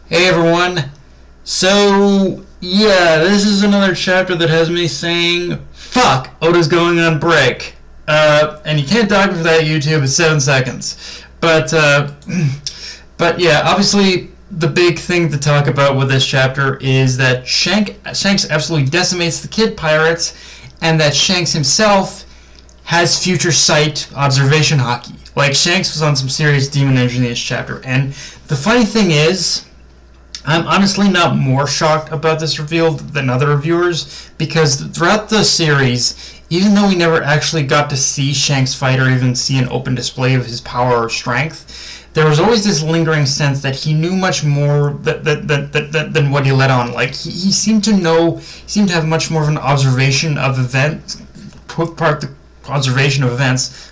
Hey everyone. This is another chapter that has me saying, fuck, Oda's going on break. And you can't dog me for that, YouTube, it's 7 seconds. But yeah, obviously the big thing to talk about with this chapter is that Shanks absolutely decimates the kid pirates, and that Shanks himself has future sight observation hockey. Like, Shanks was on some serious demon energy in this chapter, and the funny thing is, I'm honestly not more shocked about this reveal than other reviewers, because throughout the series, even though we never actually got to see Shanks fight or even see an open display of his power or strength, there was always this lingering sense that he knew much more than what he let on. Like, he seemed to know, he seemed to have much more of an observation of events,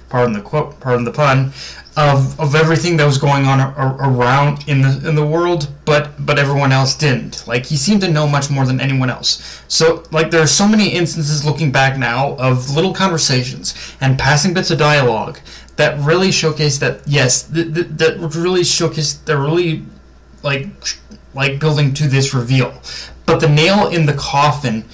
pardon the quote, pardon the pun, of everything that was going on around in the world, but everyone else didn't. Like, he seemed to know much more than anyone else. So, like, there are so many instances looking back now of little conversations and passing bits of dialogue that really showcase that, yes, that really showcase, they're really like building to this reveal. But the nail in the coffin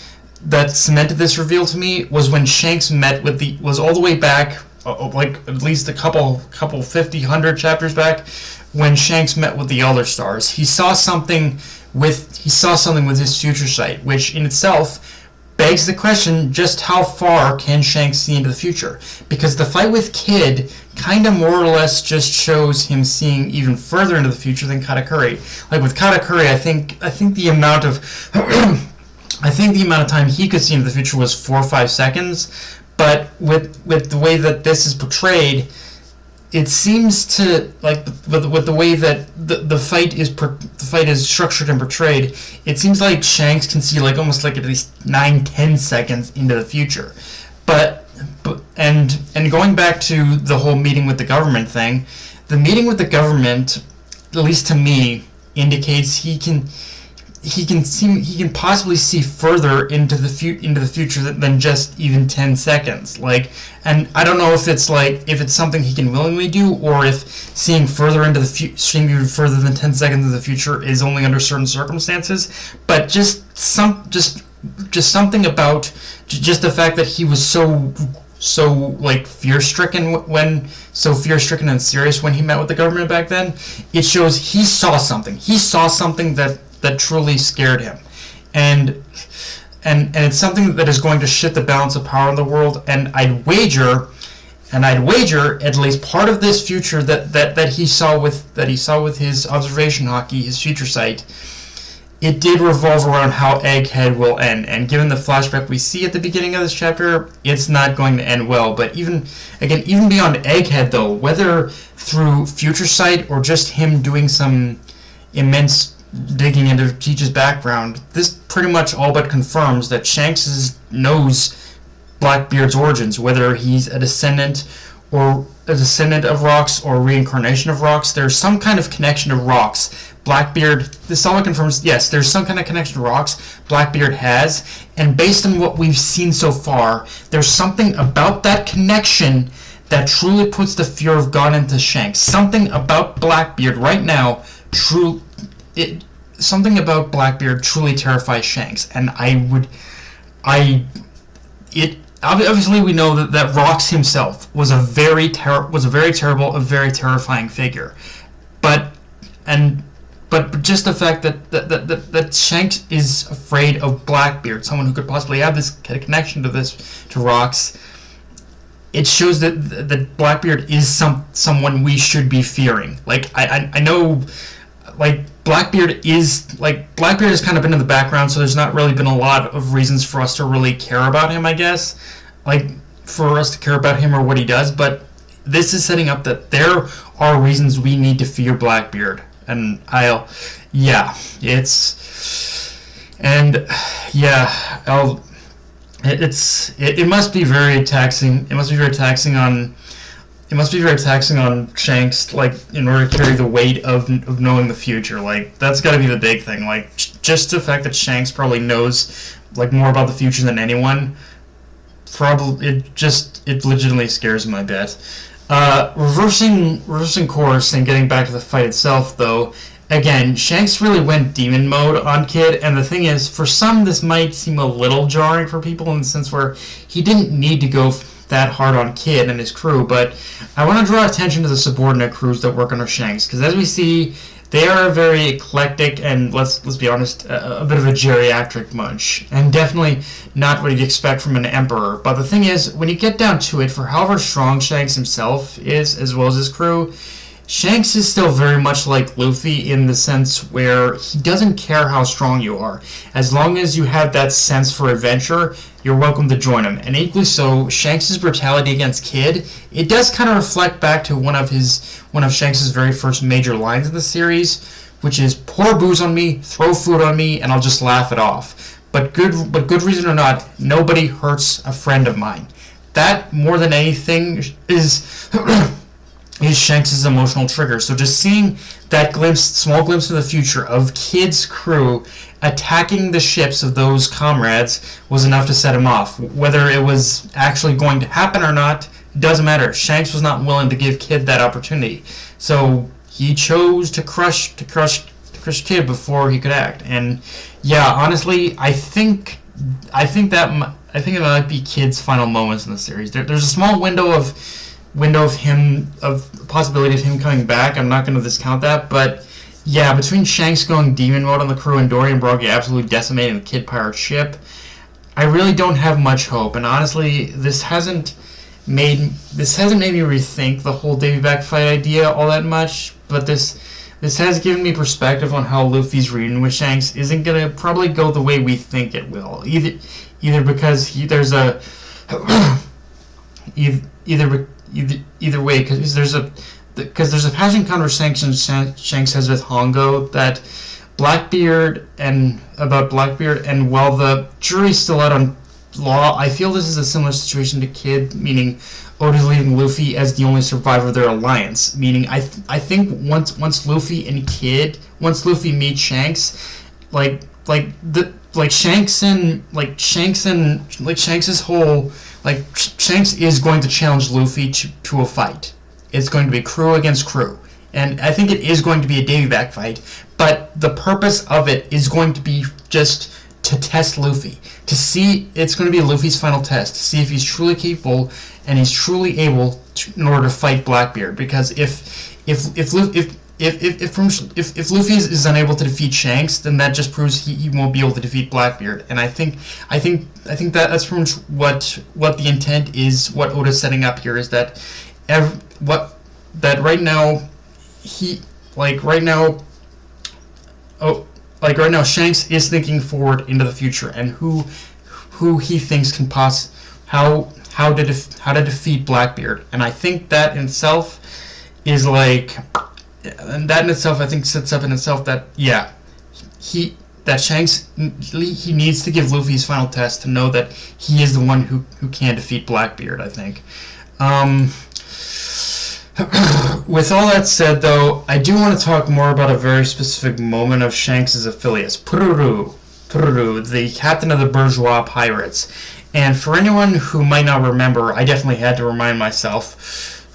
that cemented this reveal to me was when Shanks was all the way back, like at least a couple 50, 100 chapters back, when Shanks met with the Elder Stars. He saw something with his future sight, which in itself begs the question: just how far can Shanks see into the future? Because the fight with Kid kind of more or less just shows him seeing even further into the future than Katakuri. Like, with Katakuri, I think the amount of I think the amount of time he could see into the future was 4 or 5 seconds. But with the way that this is portrayed, it seems to, like, with the way that the fight is structured and portrayed, it seems like Shanks can see, like, almost like at least 9-10 seconds into the future. And going back to the whole meeting with the government thing, the meeting with the government, at least to me, indicates he can possibly see further into the future than just even 10 seconds. Like, and I don't know if it's something he can willingly do, or if seeing further into seeing even further than 10 seconds in the future is only under certain circumstances. But just something about just the fact that he was so like fear-stricken and serious when he met with the government back then, it shows he saw something that truly scared him, and it's something that is going to shift the balance of power in the world. And I'd wager at least part of this future that he saw with his observation hockey, his future sight, it did revolve around how Egghead will end. And given the flashback we see at the beginning of this chapter, it's not going to end well. But even beyond Egghead, though, whether through future sight or just him doing some immense digging into Teach's background, this pretty much all but confirms that Shanks knows Blackbeard's origins, whether he's a descendant of rocks or reincarnation of rocks. There's some kind of connection to rocks. Blackbeard, this all confirms, yes, there's some kind of connection to rocks Blackbeard has, and based on what we've seen so far, there's something about that connection that truly puts the fear of God into Shanks. Something about Blackbeard right now something about Blackbeard truly terrifies Shanks, and obviously we know that Rox himself was a very terrible, a very terrifying figure, but just the fact that Shanks is afraid of Blackbeard, someone who could possibly have this connection to Rox, it shows that Blackbeard is someone we should be fearing. Like, I know, like, Blackbeard has kind of been in the background, so there's not really been a lot of reasons for us to really care about him, I guess. Like, for us to care about him or what he does, but this is setting up that there are reasons we need to fear Blackbeard. And it must be very taxing. It must be very taxing on Shanks, like, in order to carry the weight of knowing the future. Like, that's got to be the big thing. Like, just the fact that Shanks probably knows, like, more about the future than anyone, it legitimately scares him, I bet. Reversing course and getting back to the fight itself, though, again, Shanks really went demon mode on Kid, and the thing is, for some, this might seem a little jarring for people in the sense where he didn't need to go that hard on Kid and his crew, but I want to draw attention to the subordinate crews that work under Shanks, because as we see, they are very eclectic and, let's be honest, a bit of a geriatric munch, and definitely not what you'd expect from an emperor. But the thing is, when you get down to it, for however strong Shanks himself is, as well as his crew, Shanks is still very much like Luffy in the sense where he doesn't care how strong you are. As long as you have that sense for adventure, you're welcome to join him. And equally so, Shanks' brutality against Kid, it does kind of reflect back to one of Shanks' very first major lines in the series, which is, pour booze on me, throw food on me, and I'll just laugh it off. But good reason or not, nobody hurts a friend of mine. That, more than anything, is Shanks' emotional trigger. So just seeing that small glimpse of the future of Kid's crew attacking the ships of those comrades was enough to set him off. Whether it was actually going to happen or not, it doesn't matter. Shanks was not willing to give Kid that opportunity. So he chose to crush Kid before he could act. And yeah, honestly, I think it might be Kid's final moments in the series. There's a small window of possibility of him coming back. I'm not going to discount that, but yeah, between Shanks going demon mode on the crew and Dory and Broggy absolutely decimating the Kid pirate ship, I really don't have much hope. And honestly, this hasn't made me rethink the whole Davy back fight idea all that much. But this has given me perspective on how Luffy's reunion with Shanks isn't gonna probably go the way we think it will. Either because there's a either way, because there's a passionate conversation Shanks has with Hongo about Blackbeard, and while the jury's still out on Law, I feel this is a similar situation to Kid, meaning Oda's leaving Luffy as the only survivor of their alliance. Meaning, I think once Luffy meet Shanks, Shanks is going to challenge Luffy to a fight. It's going to be crew against crew. And I think it is going to be a Davy back fight, but the purpose of it is going to be just to test Luffy. It's going to be Luffy's final test, to see if he's truly capable and he's truly able in order to fight Blackbeard. Because if Luffy is unable to defeat Shanks, then that just proves he won't be able to defeat Blackbeard. And I think that's pretty much what the intent is. What Oda's setting up here is that right now Shanks is thinking forward into the future and who he thinks can how to defeat Blackbeard. And I think that in itself is I think sets up in itself that Shanks he needs to give Luffy his final test to know that he is the one who can defeat Blackbeard, I think. With all that said, though, I do want to talk more about a very specific moment of Shanks' affiliates, Pururu, the captain of the bourgeois pirates. And for anyone who might not remember, I definitely had to remind myself.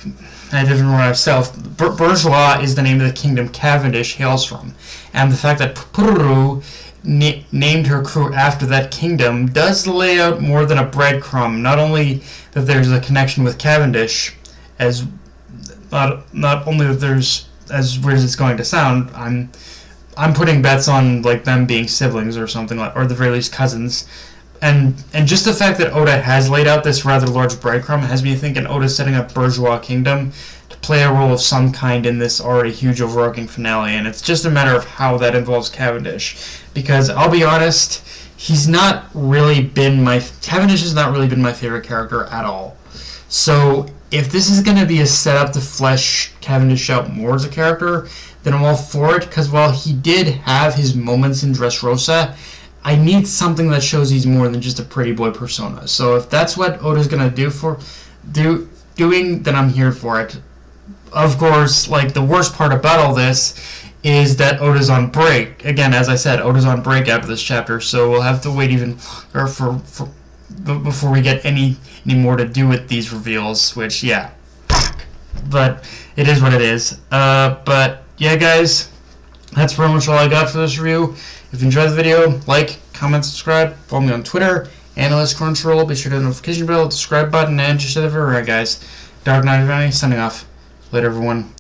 Bourgeois is the name of the kingdom Cavendish hails from, and the fact that Pururu named her crew after that kingdom does lay out more than a breadcrumb. Not only that there's a connection with Cavendish, as not only that there's, as weird as it's going to sound, I'm putting bets on them being siblings or something, or at the very least cousins. And just the fact that Oda has laid out this rather large breadcrumb has me thinking Oda's setting up Bourgeois Kingdom to play a role of some kind in this already huge overarching finale, and it's just a matter of how that involves Cavendish. Because I'll be honest, Cavendish has not really been my favorite character at all. So if this is going to be a setup to flesh Cavendish out more as a character, then I'm all for it, because while he did have his moments in Dressrosa, I need something that shows he's more than just a pretty boy persona. So if that's what Oda's gonna doing, then I'm here for it. Of course, the worst part about all this is that Oda's on break. Again, as I said, Oda's on break after this chapter, so we'll have to wait even before we get any more to do with these reveals. Which, yeah, but it is what it is. But yeah, guys. That's pretty much all I got for this review. If you enjoyed the video, like, comment, subscribe, follow me on Twitter, Analyst Crunchyroll, be sure to hit the notification bell, subscribe button, and just everywhere, guys. Dark Knight of Vanity, signing off. Later, everyone.